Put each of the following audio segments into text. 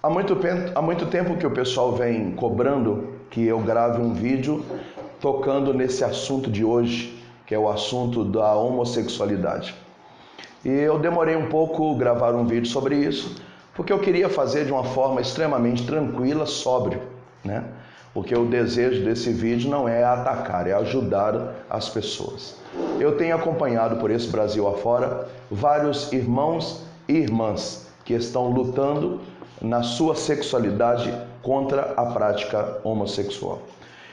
Há muito tempo que o pessoal vem cobrando que eu grave um vídeo tocando nesse assunto de hoje, que é o assunto da homossexualidade. E eu demorei um pouco gravar um vídeo sobre isso, porque eu queria fazer de uma forma extremamente tranquila, sóbrio, né? Porque o desejo desse vídeo não é atacar, é ajudar as pessoas. Eu tenho acompanhado por esse Brasil afora vários irmãos e irmãs que estão lutando na sua sexualidade contra a prática homossexual.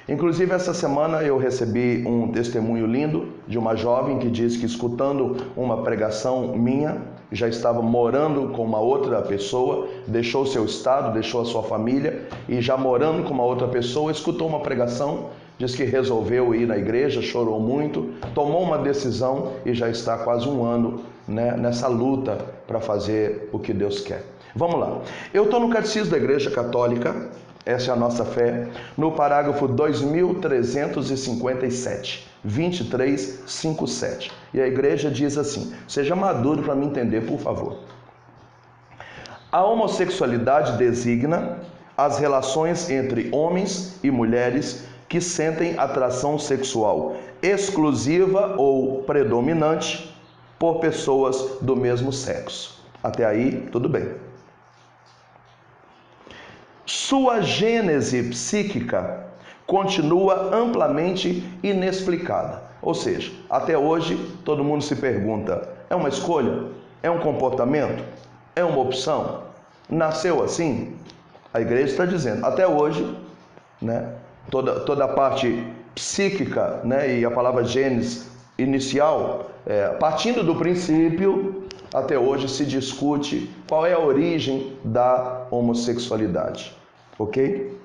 Inclusive, essa semana eu recebi um testemunho lindo de uma jovem que diz que, escutando uma pregação minha, já estava morando com uma outra pessoa, deixou seu estado, deixou a sua família e já morando com uma outra pessoa, escutou uma pregação, diz que resolveu ir na igreja, chorou muito, tomou uma decisão e já está quase um ano, né, nessa luta para fazer o que Deus quer. Vamos lá. Eu estou no Catecismo da Igreja Católica, essa é a nossa fé, no parágrafo 2357, 2357. E a igreja diz assim, seja maduro para me entender, por favor. A homossexualidade designa as relações entre homens e mulheres que sentem atração sexual exclusiva ou predominante por pessoas do mesmo sexo. Até aí, tudo bem. Sua gênese psíquica continua amplamente inexplicada. Ou seja, até hoje todo mundo se pergunta, é uma escolha? É um comportamento? É uma opção? Nasceu assim? A igreja está dizendo, até hoje, né, toda a parte psíquica, né, e a palavra gênese inicial, partindo do princípio, até hoje se discute qual é a origem da homossexualidade. Ok?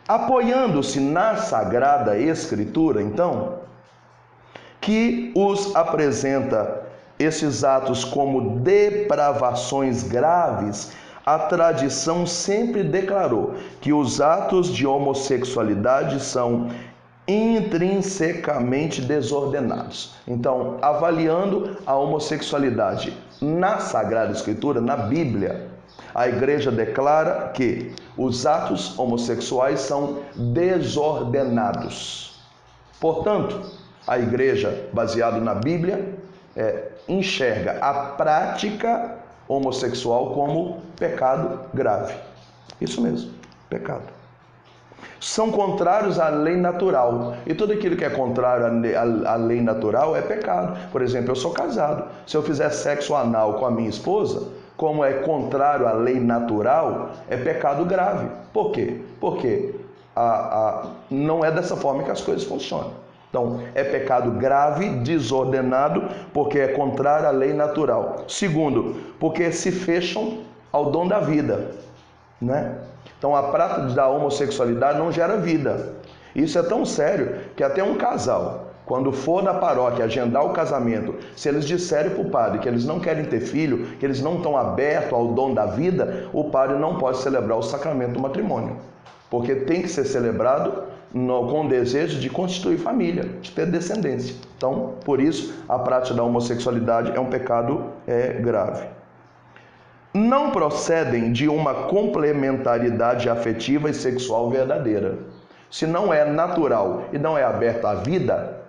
Apoiando-se na Sagrada Escritura, então, que os apresenta esses atos como depravações graves, a tradição sempre declarou que os atos de homossexualidade são intrinsecamente desordenados. Então, avaliando a homossexualidade na Sagrada Escritura, na Bíblia, a igreja declara que os atos homossexuais são desordenados. Portanto, a igreja, baseada na Bíblia, enxerga a prática homossexual como pecado grave. Isso mesmo, pecado. São contrários à lei natural. E tudo aquilo que é contrário à lei natural é pecado. Por exemplo, eu sou casado. Se eu fizer sexo anal com a minha esposa, como é contrário à lei natural, é pecado grave. Por quê? Porque não é dessa forma que as coisas funcionam. Então, é pecado grave, desordenado, porque é contrário à lei natural. Segundo, porque se fecham ao dom da vida, né? Então, a prática da homossexualidade não gera vida. Isso é tão sério que até um casal, quando for na paróquia agendar o casamento, se eles disserem para o padre que eles não querem ter filho, que eles não estão abertos ao dom da vida, o padre não pode celebrar o sacramento do matrimônio. Porque tem que ser celebrado com o desejo de constituir família, de ter descendência. Então, por isso, a prática da homossexualidade é um pecado grave. Não procedem de uma complementaridade afetiva e sexual verdadeira. Se não é natural e não é aberto à vida,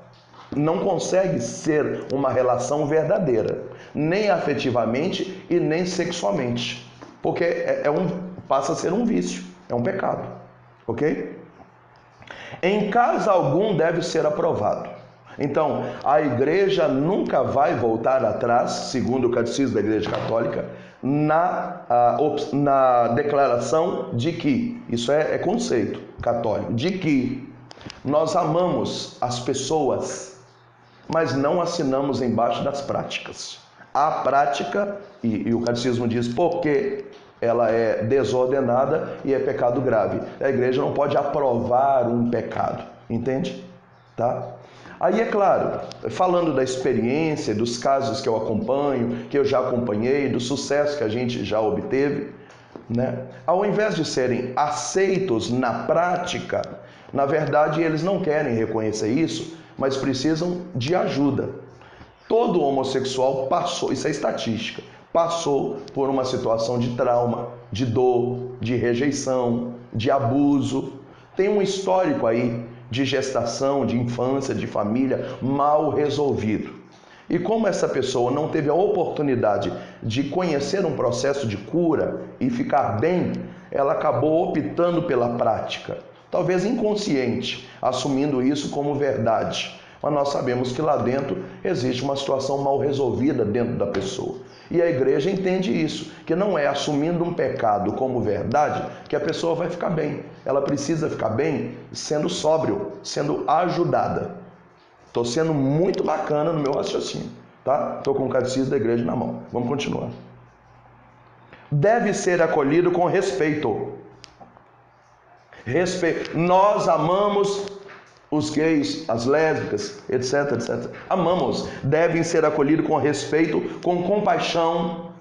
não consegue ser uma relação verdadeira, nem afetivamente e nem sexualmente, porque passa a ser um vício, é um pecado, ok? Em caso algum deve ser aprovado. Então, a igreja nunca vai voltar atrás, segundo o Catecismo da Igreja Católica, na declaração de que, isso é conceito católico, de que nós amamos as pessoas, mas não assinamos embaixo das práticas. A prática, e o Catecismo diz porque ela é desordenada e é pecado grave. A igreja não pode aprovar um pecado, entende? Tá? Aí, é claro, falando da experiência, dos casos que eu acompanho, que eu já acompanhei, do sucesso que a gente já obteve, né? Ao invés de serem aceitos na prática, na verdade eles não querem reconhecer isso, mas precisam de ajuda. Todo homossexual passou, isso é estatística, passou por uma situação de trauma, de dor, de rejeição, de abuso. Tem um histórico aí de gestação, de infância, de família mal resolvido. E como essa pessoa não teve a oportunidade de conhecer um processo de cura e ficar bem, ela acabou optando pela prática, talvez inconsciente, assumindo isso como verdade. Mas nós sabemos que lá dentro existe uma situação mal resolvida dentro da pessoa. E a igreja entende isso, que não é assumindo um pecado como verdade que a pessoa vai ficar bem. Ela precisa ficar bem sendo sóbrio, sendo ajudada. Estou sendo muito bacana no meu raciocínio, tá? Estou com o catecismo da igreja na mão. Vamos continuar. Deve ser acolhido com respeito. Respeito. Nós amamos os gays, as lésbicas, etc, etc. Amamos. Devem ser acolhidos com respeito, com compaixão.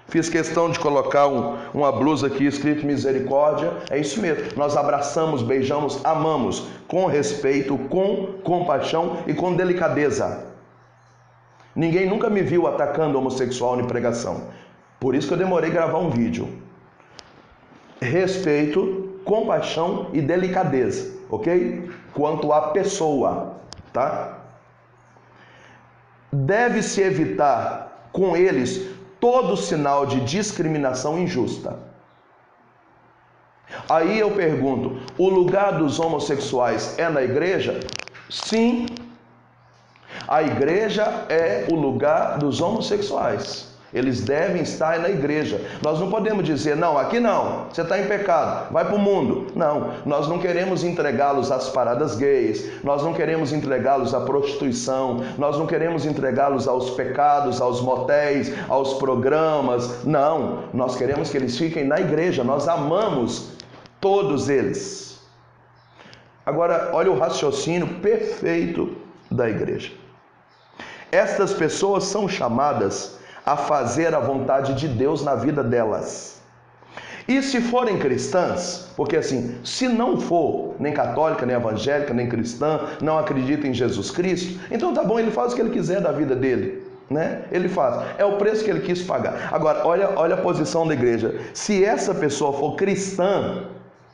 Fiz questão de colocar uma blusa aqui escrito misericórdia. É isso mesmo. Nós abraçamos, beijamos, amamos com respeito, com compaixão e com delicadeza. Ninguém nunca me viu atacando homossexual em pregação. Por isso que eu demorei a gravar um vídeo. Respeito, compaixão e delicadeza, ok? Quanto à pessoa, tá? Deve-se evitar com eles todo sinal de discriminação injusta. Aí eu pergunto, o lugar dos homossexuais é na igreja? Sim. A igreja é o lugar dos homossexuais. Eles devem estar na igreja. Nós não podemos dizer, não, aqui não, você está em pecado, vai para o mundo. Não, nós não queremos entregá-los às paradas gays, nós não queremos entregá-los à prostituição, nós não queremos entregá-los aos pecados, aos motéis, aos programas. Não, nós queremos que eles fiquem na igreja, nós amamos todos eles. Agora, olha o raciocínio perfeito da igreja. Estas pessoas são chamadas a fazer a vontade de Deus na vida delas. E se forem cristãs, porque assim, se não for nem católica, nem evangélica, nem cristã, não acredita em Jesus Cristo, então tá bom, ele faz o que ele quiser da vida dele, né? Ele faz, é o preço que ele quis pagar. Agora, olha a posição da igreja. Se essa pessoa for cristã,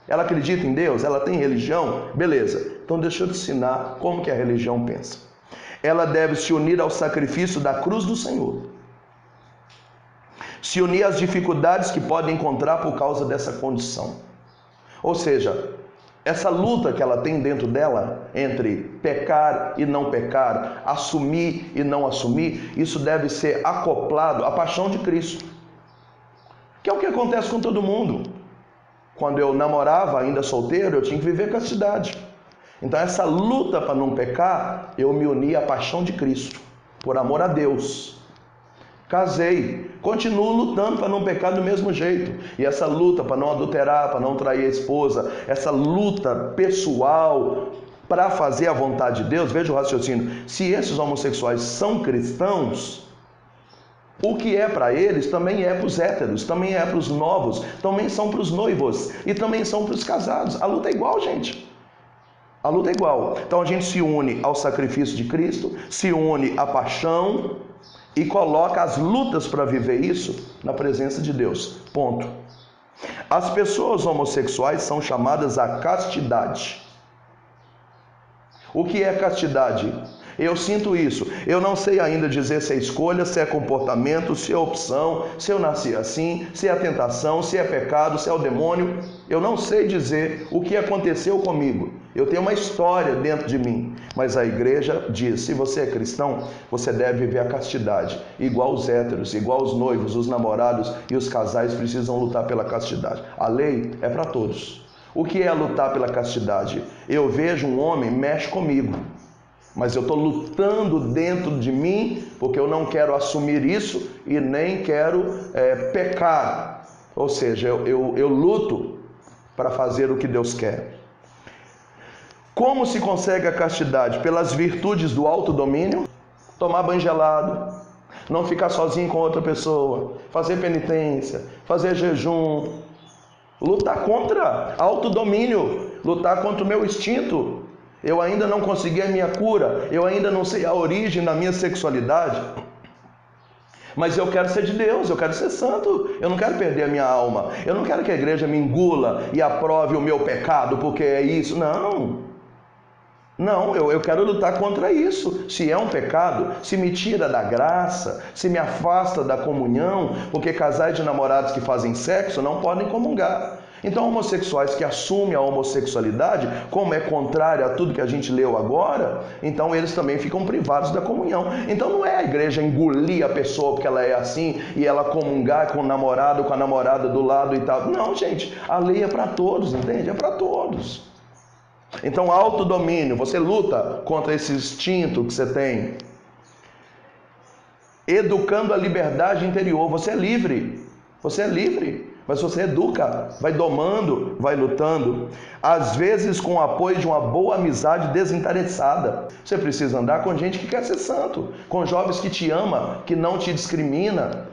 ela acredita em Deus, ela tem religião, beleza. Então deixa eu te ensinar como que a religião pensa. Ela deve se unir ao sacrifício da cruz do Senhor. Se unir às dificuldades que podem encontrar por causa dessa condição. Ou seja, essa luta que ela tem dentro dela entre pecar e não pecar, assumir e não assumir, isso deve ser acoplado à paixão de Cristo. Que é o que acontece com todo mundo. Quando eu namorava, ainda solteiro, eu tinha que viver castidade. Então essa luta para não pecar, eu me uni à paixão de Cristo, por amor a Deus. Casei, continuo lutando para não pecar do mesmo jeito. E essa luta para não adulterar, para não trair a esposa, essa luta pessoal para fazer a vontade de Deus, veja o raciocínio. Se esses homossexuais são cristãos, o que é para eles também é para os héteros, também é para os novos, também são para os noivos e também são para os casados. A luta é igual, gente. A luta é igual. Então a gente se une ao sacrifício de Cristo, se une à paixão e coloca as lutas para viver isso na presença de Deus. Ponto. As pessoas homossexuais são chamadas à castidade. O que é castidade? Eu sinto isso. Eu não sei ainda dizer se é escolha, se é comportamento, se é opção, se eu nasci assim, se é tentação, se é pecado, se é o demônio. Eu não sei dizer o que aconteceu comigo. Eu tenho uma história dentro de mim. Mas a igreja diz, se você é cristão, você deve viver a castidade. Igual os héteros, igual os noivos, os namorados e os casais precisam lutar pela castidade. A lei é para todos. O que é lutar pela castidade? Eu vejo um homem, mexe comigo. Mas eu estou lutando dentro de mim, porque eu não quero assumir isso e nem quero pecar. Ou seja, eu luto para fazer o que Deus quer. Como se consegue a castidade? Pelas virtudes do autodomínio, tomar banho gelado, não ficar sozinho com outra pessoa, fazer penitência, fazer jejum, lutar contra autodomínio, lutar contra o meu instinto. Eu ainda não consegui a minha cura, eu ainda não sei a origem da minha sexualidade. Mas eu quero ser de Deus, eu quero ser santo, eu não quero perder a minha alma, eu não quero que a igreja me engula e aprove o meu pecado, porque é isso. Não, eu quero lutar contra isso. Se é um pecado, se me tira da graça, se me afasta da comunhão, porque casais de namorados que fazem sexo não podem comungar. Então, homossexuais que assumem a homossexualidade, como é contrário a tudo que a gente leu agora, então eles também ficam privados da comunhão. Então não é a igreja engolir a pessoa porque ela é assim e ela comungar com o namorado, com a namorada do lado e tal. Não, gente, a lei é para todos, entende? É para todos. Então, autodomínio, você luta contra esse instinto que você tem. Educando a liberdade interior, você é livre. Você é livre. Mas você educa, vai domando, vai lutando, às vezes com o apoio de uma boa amizade desinteressada. Você precisa andar com gente que quer ser santo, com jovens que te ama, que não te discrimina,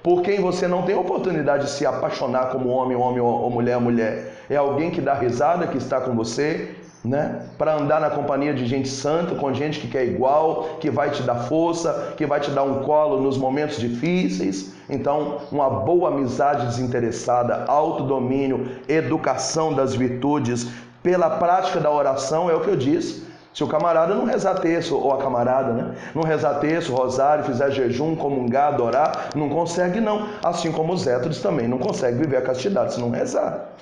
por quem você não tem oportunidade de se apaixonar como homem ou mulher. É alguém que dá risada, que está com você, né? Para andar na companhia de gente santa, com gente que quer igual, que vai te dar força, que vai te dar um colo nos momentos difíceis. Então, uma boa amizade desinteressada, autodomínio, educação das virtudes, pela prática da oração, é o que eu disse. Se o camarada não rezar terço, ou a camarada, né? Não rezar terço, rosário, fizer jejum, comungar, adorar, não consegue não. Assim como os héteros também não conseguem viver a castidade se não rezar.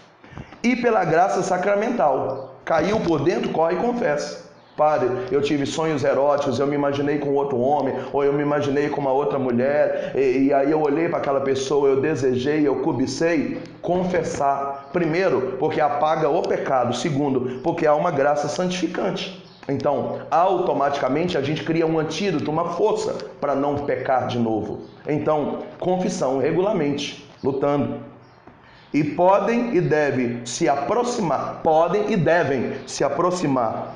E pela graça sacramental. Caiu por dentro, corre e confessa. Padre, eu tive sonhos eróticos, eu me imaginei com outro homem, ou eu me imaginei com uma outra mulher, e aí eu olhei para aquela pessoa, eu desejei, eu cobicei. Confessar. Primeiro, porque apaga o pecado. Segundo, porque há uma graça santificante. Então, automaticamente a gente cria um antídoto, uma força para não pecar de novo. Então, confissão regularmente, lutando. E podem e devem se aproximar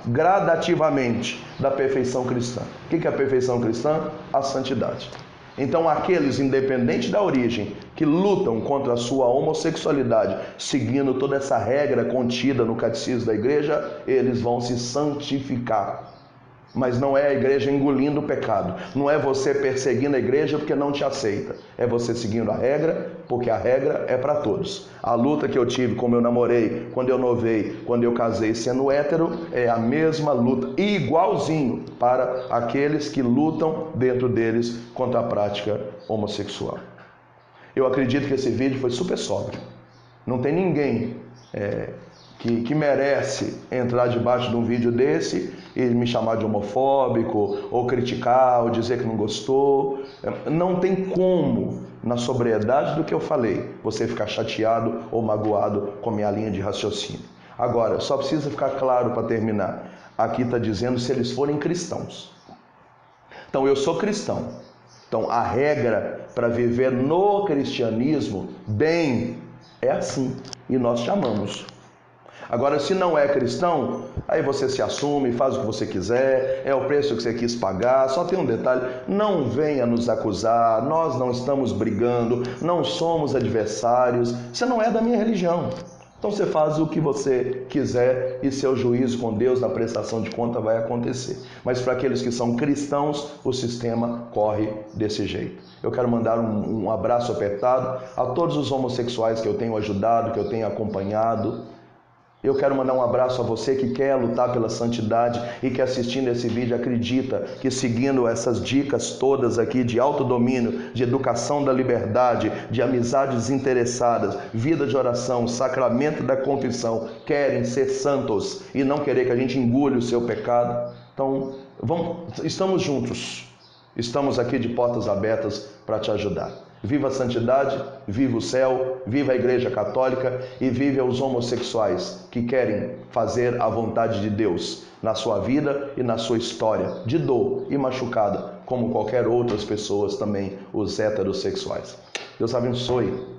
gradativamente da perfeição cristã. O que é a perfeição cristã? A santidade. Então, aqueles, independente da origem, que lutam contra a sua homossexualidade, seguindo toda essa regra contida no catecismo da igreja, eles vão se santificar. Mas não é a igreja engolindo o pecado. Não é você perseguindo a igreja porque não te aceita. É você seguindo a regra, porque a regra é para todos. A luta que eu tive, como eu namorei, quando eu novei, quando eu casei sendo hétero, é a mesma luta, igualzinho para aqueles que lutam dentro deles contra a prática homossexual. Eu acredito que esse vídeo foi super sóbrio. Não tem ninguém que merece entrar debaixo de um vídeo desse e me chamar de homofóbico, ou criticar, ou dizer que não gostou. Não tem como, na sobriedade do que eu falei, você ficar chateado ou magoado com a minha linha de raciocínio. Agora, só precisa ficar claro para terminar. Aqui está dizendo se eles forem cristãos. Então, eu sou cristão. Então, a regra para viver no cristianismo bem é assim. E nós chamamos. Agora, se não é cristão, aí você se assume, faz o que você quiser, é o preço que você quis pagar. Só tem um detalhe, não venha nos acusar, nós não estamos brigando, não somos adversários, você não é da minha religião. Então você faz o que você quiser e seu juízo com Deus na prestação de conta vai acontecer. Mas para aqueles que são cristãos, o sistema corre desse jeito. Eu quero mandar um abraço apertado a todos os homossexuais que eu tenho ajudado, que eu tenho acompanhado. Eu quero mandar um abraço a você que quer lutar pela santidade e que assistindo esse vídeo acredita que seguindo essas dicas todas aqui de autodomínio, de educação da liberdade, de amizades interessadas, vida de oração, sacramento da confissão, querem ser santos e não querer que a gente engule o seu pecado. Então, estamos juntos. Estamos aqui de portas abertas para te ajudar. Viva a santidade, viva o céu, viva a Igreja Católica e viva os homossexuais que querem fazer a vontade de Deus na sua vida e na sua história, de dor e machucada, como qualquer outras pessoas também, os heterossexuais. Deus abençoe.